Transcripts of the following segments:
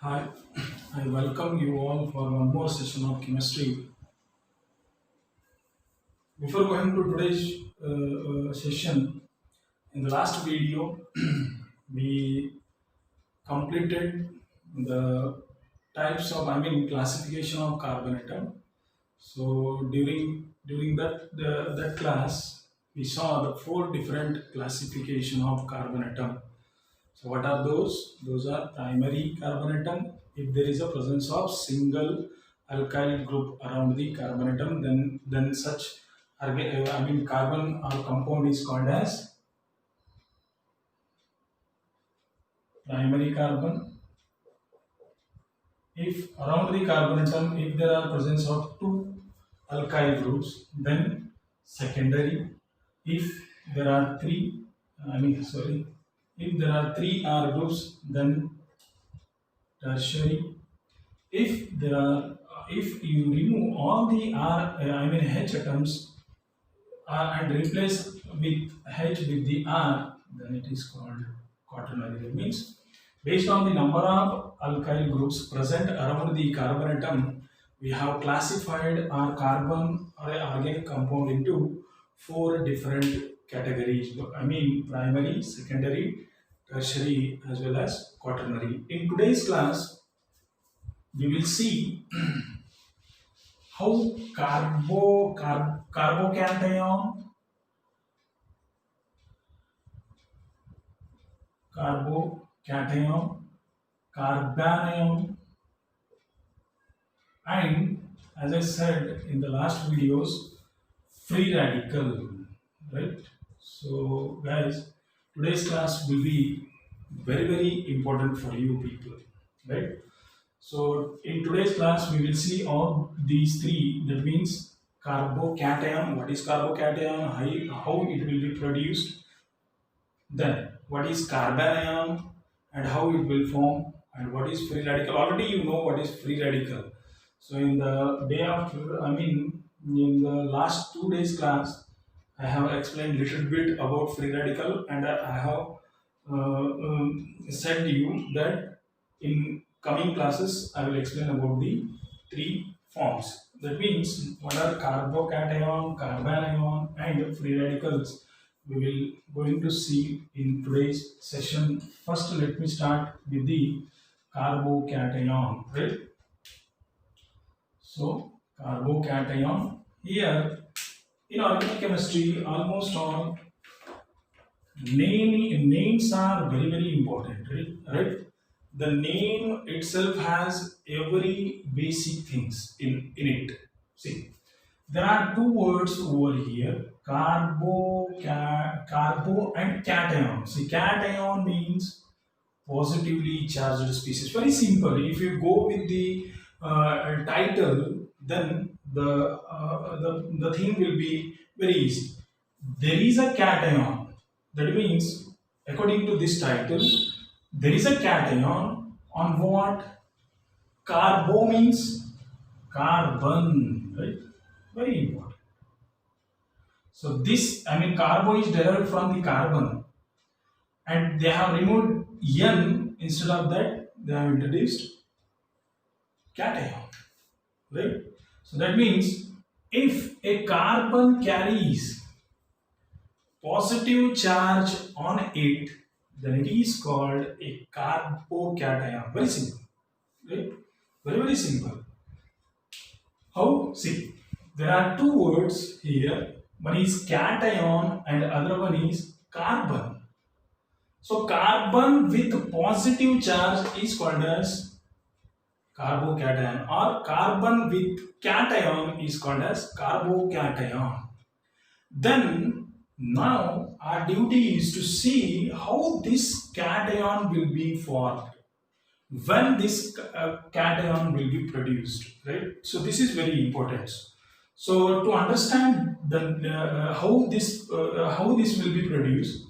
Hi, I welcome you all for one more session of chemistry. Before going to today's session, in the last video, we completed the types of, classification of carbon atom. So during that class, we saw the four different classification of carbon atom. So what are those? Those are primary carbon atom. If there is a presence of single alkyl group around the carbon atom, then such carbon or compound is called as primary carbon. If around the carbon atom, if there are presence of two alkyl groups, then secondary. If there are if there are three R groups, then tertiary. If you remove all the H atoms and replace with H with the R, then it is called quaternary. That means based on the number of alkyl groups present around the carbon atom, we have classified our carbon or a organic compound into four different categories. Primary, secondary, tertiary, as well as quaternary. In today's class, we will see how carbocation, carbocation, carbanion, and as I said in the last videos, free radical, right? So, guys, today's class will be very important for you people, right? So in today's class, we will see all these three. That means carbocation. What is carbocation? How it will be produced? Then what is carbanion and how it will form? And what is free radical? Already you know what is free radical. So in the day after, in the last 2 days class, I have explained little bit about free radical, and I have said to you that in coming classes I will explain about the three forms. That means what are carbocation, carbanion, and free radicals. We will going to see in today's session. First, let me start with the carbocation. Right. So carbocation here in organic chemistry, almost all names are very important, right? The name itself has every basic things in it. See, there are two words over here: carbo and cation. See, cation means positively charged species. Very simple. If you go with the title, then the thing will be very easy. There is a cation. That means, according to this title, there is a cation on what? Carbo means carbon, right? Very important. So this, carbo is derived from the carbon, and they have removed n instead of that. They have introduced cation, right? So that means if a carbon carries positive charge on it, then it is called a carbocation. Very simple, right? Very simple. How? See, there are two words here. One is cation and other one is carbon. So carbon with positive charge is called as carbocation, or carbon with cation is called as carbocation. Then now our duty is to see how this cation will be formed, when this cation will be produced, right? So this is very important. So to understand how this will be produced,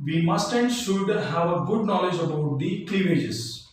we must and should have a good knowledge about the cleavages,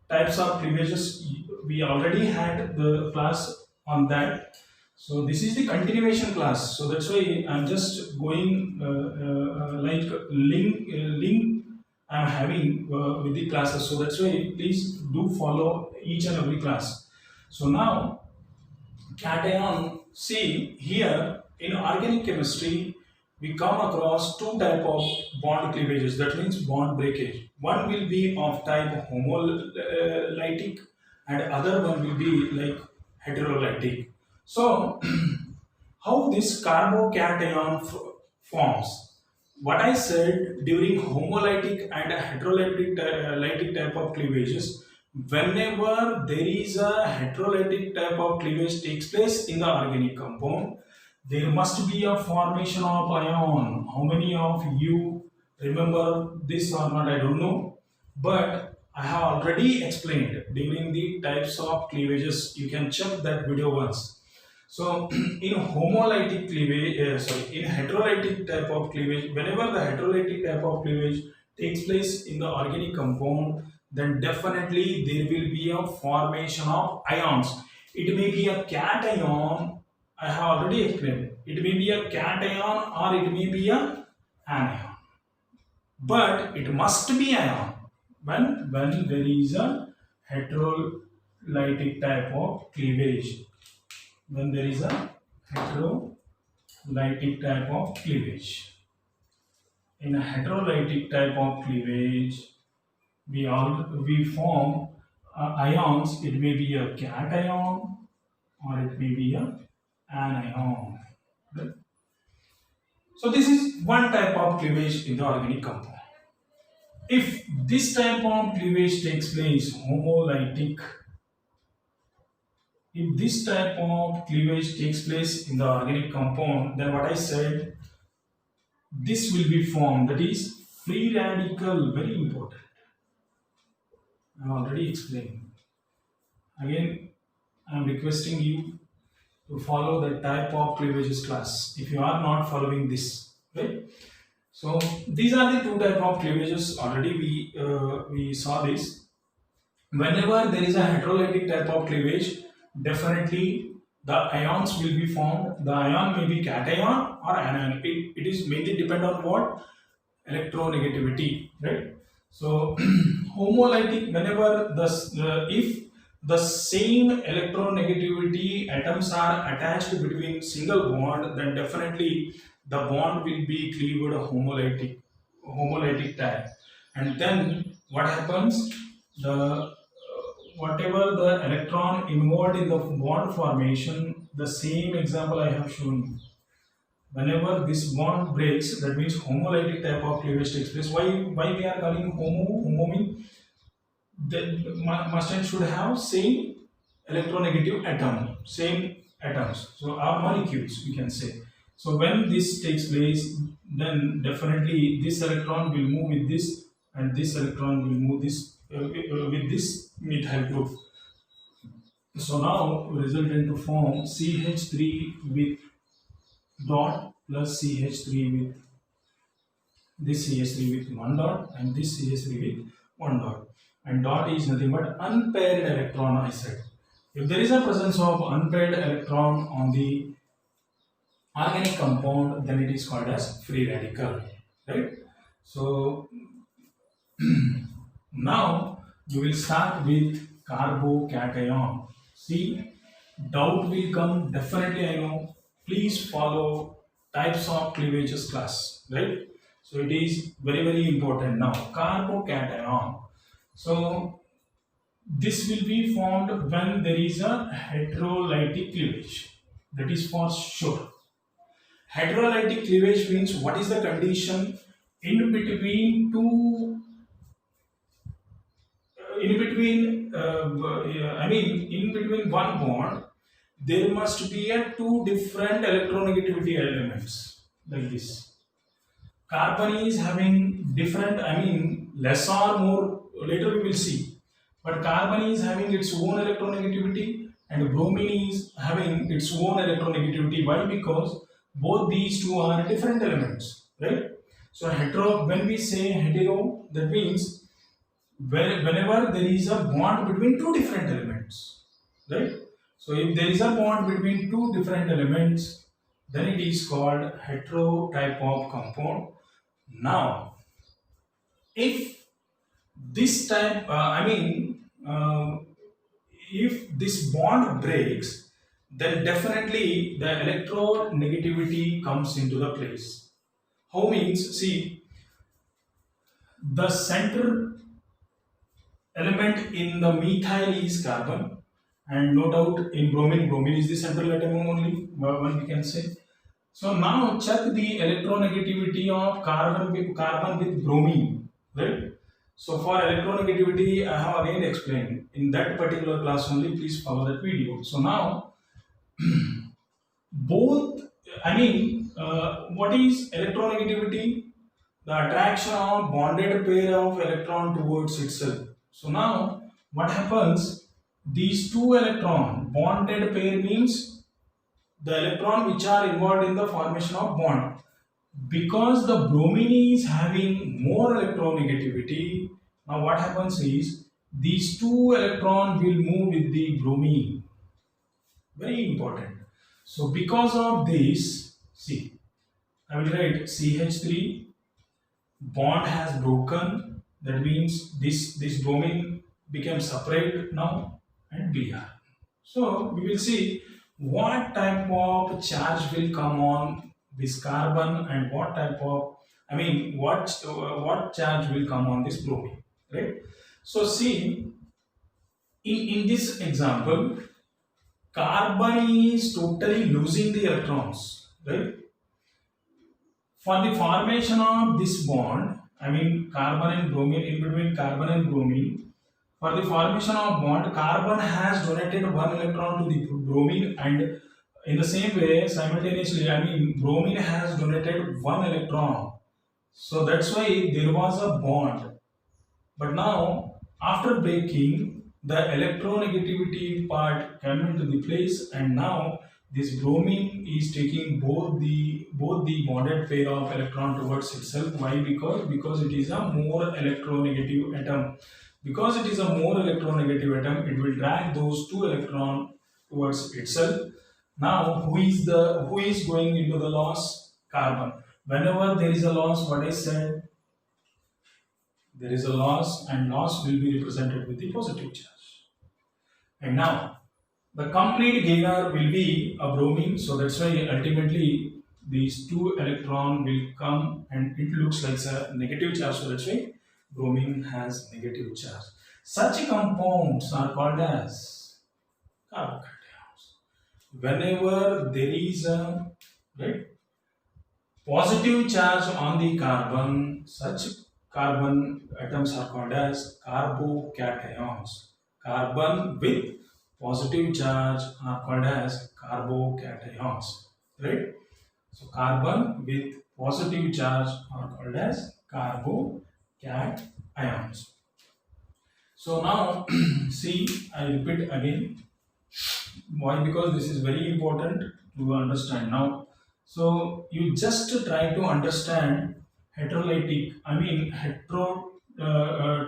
types of cleavages. We already had the class on that. So this is the continuation class. So that's why I'm just going like link I'm having with the classes. So that's why please do follow each and every class. So now cation, see here in organic chemistry, we come across two type of bond cleavages. That means bond breakage. One will be of type homolytic, and other one will be like heterolytic. So how this carbocation forms. What I said during homolytic and heterolytic lytic type of cleavages, whenever there is a heterolytic type of cleavage takes place in the organic compound, there must be a formation of ion. How many of you remember this or not? I don't know, but I have already explained during the types of cleavages. You can check that video once. So in homolytic cleavage, in heterolytic type of cleavage, whenever the heterolytic type of cleavage takes place in the organic compound, then definitely there will be a formation of ions. It may be a cation. I have already explained. It may be a cation or it may be a anion, but it must be ion when there is a heterolytic type of cleavage. When there is a heterolytic type of cleavage. In a heterolytic type of cleavage, we form ions. It may be a cation or it may be a anion. Right? So this is one type of cleavage in the organic compound. If this type of cleavage takes place homolytic, if this type of cleavage takes place in the organic compound, then what I said, this will be formed, that is free radical, very important. I already explained. Again, I am requesting you to follow the type of cleavages class if you are not following this, right? So these are the two type of cleavages. Already we saw this. Whenever there is a heterolytic type of cleavage, definitely the ions will be formed. The ion may be cation or anion. It is mainly depend on what? Electronegativity, right? So homolytic, whenever if the same electronegativity atoms are attached between single bond, then definitely the bond will be cleaved homolytic type. And then what happens? The whatever the electron involved in the bond formation, the same example I have shown you. Whenever this bond breaks, that means homolytic type of cleavage takes place. Why we are calling homo mean the must and should have same electronegative atom, same atoms. So our molecules, we can say. So when this takes place, then definitely this electron will move with this, and this electron will move this with this methyl group. So now result into form CH3 with dot plus CH3 with this CH3 with one dot and this CH3 with one dot. And dot is nothing but unpaired electron, I said. If there is a presence of unpaired electron on the organic compound, then it is called as free radical, right? So now we will start with carbocation. See, doubt will come, definitely I know. Please follow types of cleavages class, right? So it is very important. Now carbocation. So this will be formed when there is a heterolytic cleavage. That is for sure. Heterolytic cleavage means what is the condition in between two in between one bond, there must be a two different electronegativity elements like this. Carbon is having different, less or more, later we will see. But carbon is having its own electronegativity and bromine is having its own electronegativity. Why? Because both these two are different elements, right? So when we say hetero, that means whenever there is a bond between two different elements, right? So if there is a bond between two different elements, then it is called hetero type of compound. Now, if This time, if this bond breaks, then definitely the electronegativity comes into the place. How means, see, the center element in the methyl is carbon, and no doubt in bromine is the central atom only, one we can say. So now check the electronegativity of carbon with bromine, right? So for electronegativity, I have again explained in that particular class only. Please follow that video. So now both, what is electronegativity? The attraction of bonded pair of electron towards itself. So now what happens? These two electron bonded pair means the electron which are involved in the formation of bond. Because the bromine is having more electronegativity, now what happens is these two electron will move with the bromine. Very important. So because of this, see, I will write CH3, bond has broken. That means this bromine became separate now, and Br. So we will see what type of charge will come on this carbon, and what type of, what charge will come on this bromine, right? So see, in this example, carbon is totally losing the electrons, right? For the formation of this bond, carbon and bromine, in between carbon and bromine, for the formation of bond, carbon has donated one electron to the bromine, and in the same way, simultaneously, bromine has donated one electron. So that's why there was a bond. But now, after breaking, the electronegativity part came into the place, and now this bromine is taking both the bonded pair of electron towards itself. Why? Because it is a more electronegative atom. Because it is a more electronegative atom, it will drag those two electrons towards itself. Now, who is going into the loss? Carbon. Whenever there is a loss, what I said, there is a loss, and loss will be represented with the positive charge. And now the complete gainer will be a bromine, so that's why ultimately these two electron will come, and it looks like a negative charge, so that's why bromine has negative charge. Such compounds are called as carbocations. Whenever there is a positive charge on the carbon, such carbon atoms are called as carbocations. Carbon with positive charge are called as carbocations, right? So carbon with positive charge are called as carbocations. So now see, I repeat again. Why? Because this is very important to understand now. So you just try to understand heterolytic, hetero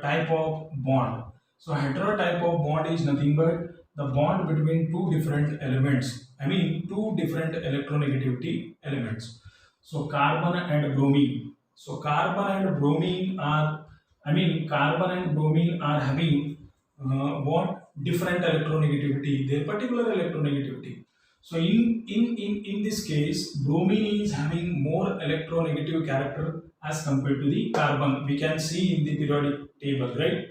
type of bond. So hetero type of bond is nothing but the bond between two different elements. Two different electronegativity elements. So carbon and bromine. So carbon and bromine are, carbon and bromine are having what? Different electronegativity, their particular electronegativity. So in this case, bromine is having more electronegative character as compared to the carbon. We can see in the periodic table, right?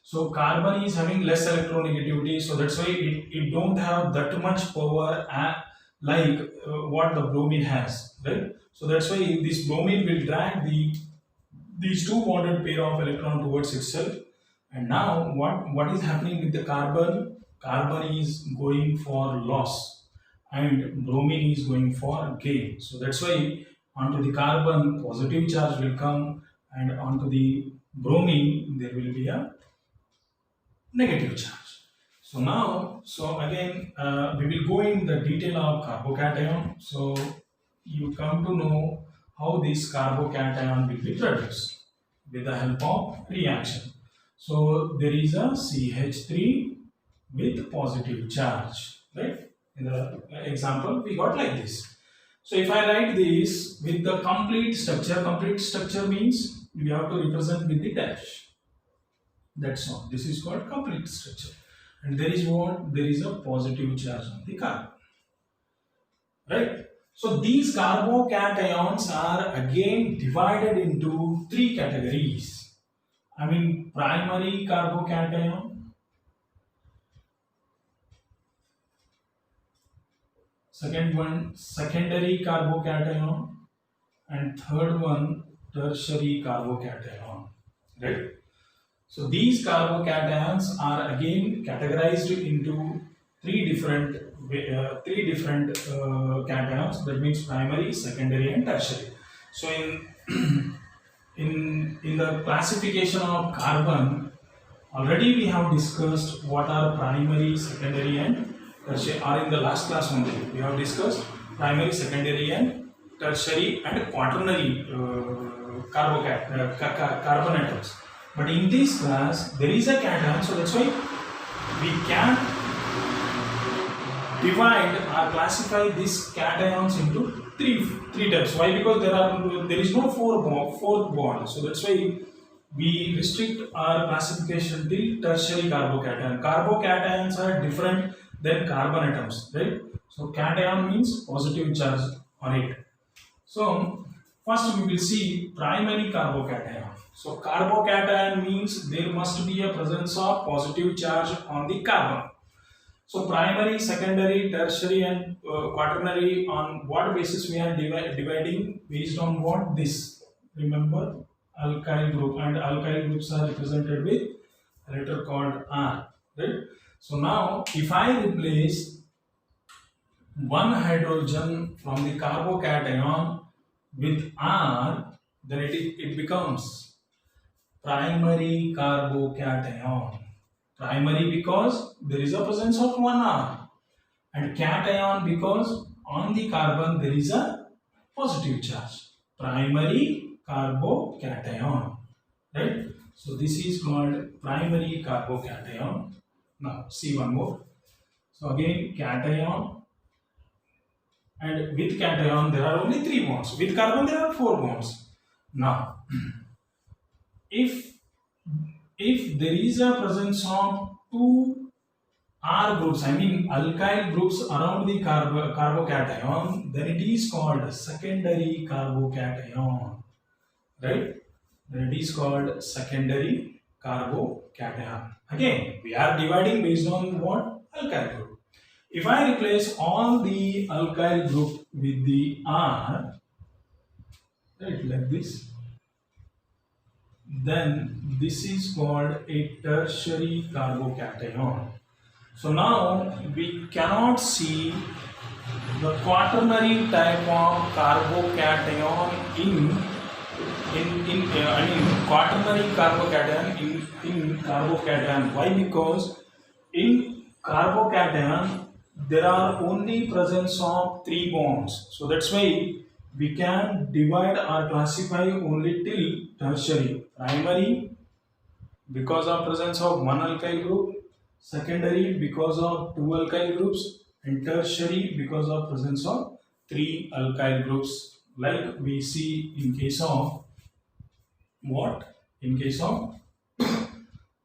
So carbon is having less electronegativity, so that's why it don't have that much power like what the bromine has, right? So that's why this bromine will drag these two bonded pair of electron towards itself. And now what is happening with the carbon? Carbon is going for loss, and bromine is going for gain. So that's why onto the carbon positive charge will come, and onto the bromine there will be a negative charge. So now, so again, we will go in the detail of carbocation. So you come to know how this carbocation will be produced with the help of reaction. So there is a CH3 with positive charge, right? In the example, we got like this. So if I write this with the complete structure means we have to represent with the dash. That's all. This is called complete structure. And there is what? There is a positive charge on the carbon. Right? So these carbocations are again divided into three categories. I mean, primary carbocation, second one secondary carbocation, and third one tertiary carbocation. Right? So these carbocations are again categorized into three different cations. That means primary, secondary, and tertiary. So in the classification of carbon, already we have discussed what are primary, secondary, and tertiary. Or in the last class only we have discussed primary, secondary, and tertiary and quaternary carbon atoms. But in this class there is a cation, so that's why we can divide or classify these cations into three types. Why? Because there is no fourth bond. So that's why we restrict our classification till tertiary carbocation. Carbocations are different than carbon atoms, right? So cation means positive charge on it. So first we will see primary carbocation. So carbocation means there must be a presence of positive charge on the carbon. So primary, secondary, tertiary, and quaternary, on what basis we are dividing? Based on what? This. Remember, alkyl group, and alkyl groups are represented with a letter called R. Right? So now if I replace one hydrogen from the carbocation with R, then it becomes primary carbocation. Primary because there is a presence of one R, and cation because on the carbon there is a positive charge. Primary carbocation, right? So this is called primary carbocation. Now see one more. So again cation, and with cation there are only three bonds. With carbon there are four bonds. Now if there is a presence of two R groups, I mean alkyl groups around the carbocation, then it is called secondary carbocation, right? Then it is called secondary carbocation. Again, we are dividing based on what? Alkyl group. If I replace all the alkyl group with the R, right, like this, then this is called a tertiary carbocation. So now we cannot see the quaternary type of carbocation I mean quaternary carbocation in carbocation. Why? Because in carbocation there are only presence of three bonds. So that's why we can divide or classify only till tertiary. Primary because of presence of one alkyl group, secondary because of two alkyl groups, and tertiary because of presence of three alkyl groups, like we see in case of what? In case of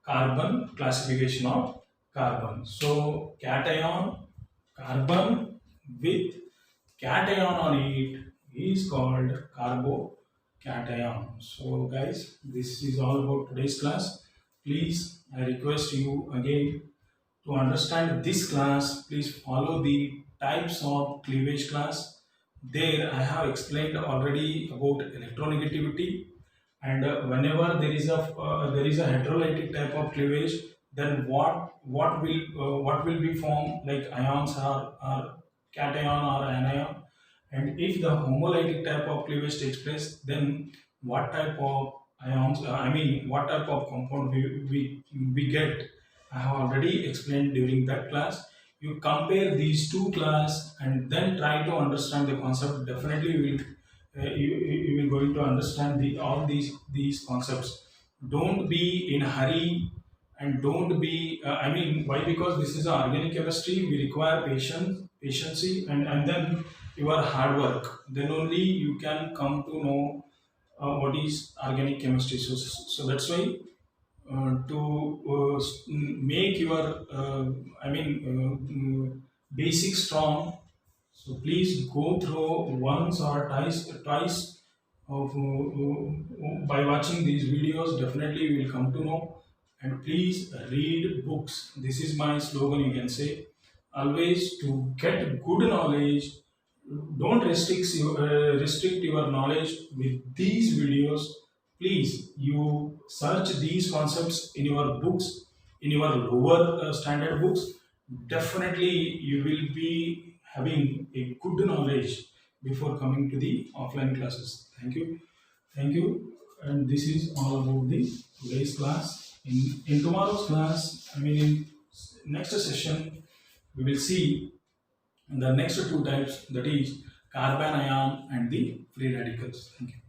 carbon, classification of carbon. So cation, carbon with cation on it is called carbocation. So guys, this is all about today's class. Please, I request you again to understand this class. Please follow the types of cleavage class. There I have explained already about electronegativity, and whenever there is a heterolytic type of cleavage, then what will be formed, like ions or cation or anion. And if the homolytic type of cleavage takes place, then what type of ions, I mean what type of compound we get, I have already explained during that class. You compare these two class and then try to understand the concept. Definitely you will going to understand all these concepts. Don't be in a hurry, and don't be I mean, why? Because this is an organic chemistry. We require patience, and then your hard work. Then only you can come to know what is organic chemistry. So that's why make your basic strong. So please go through once or twice of by watching these videos. Definitely you will come to know. And please read books. This is my slogan. You can say always to get good knowledge. Don't restrict your knowledge with these videos. Please, you search these concepts in your books, in your lower standard books. Definitely, you will be having a good knowledge before coming to the offline classes. Thank you. And this is all about the today's class. In tomorrow's class, in next session, we will see the next two types, that is carbanion and the free radicals. Thank you.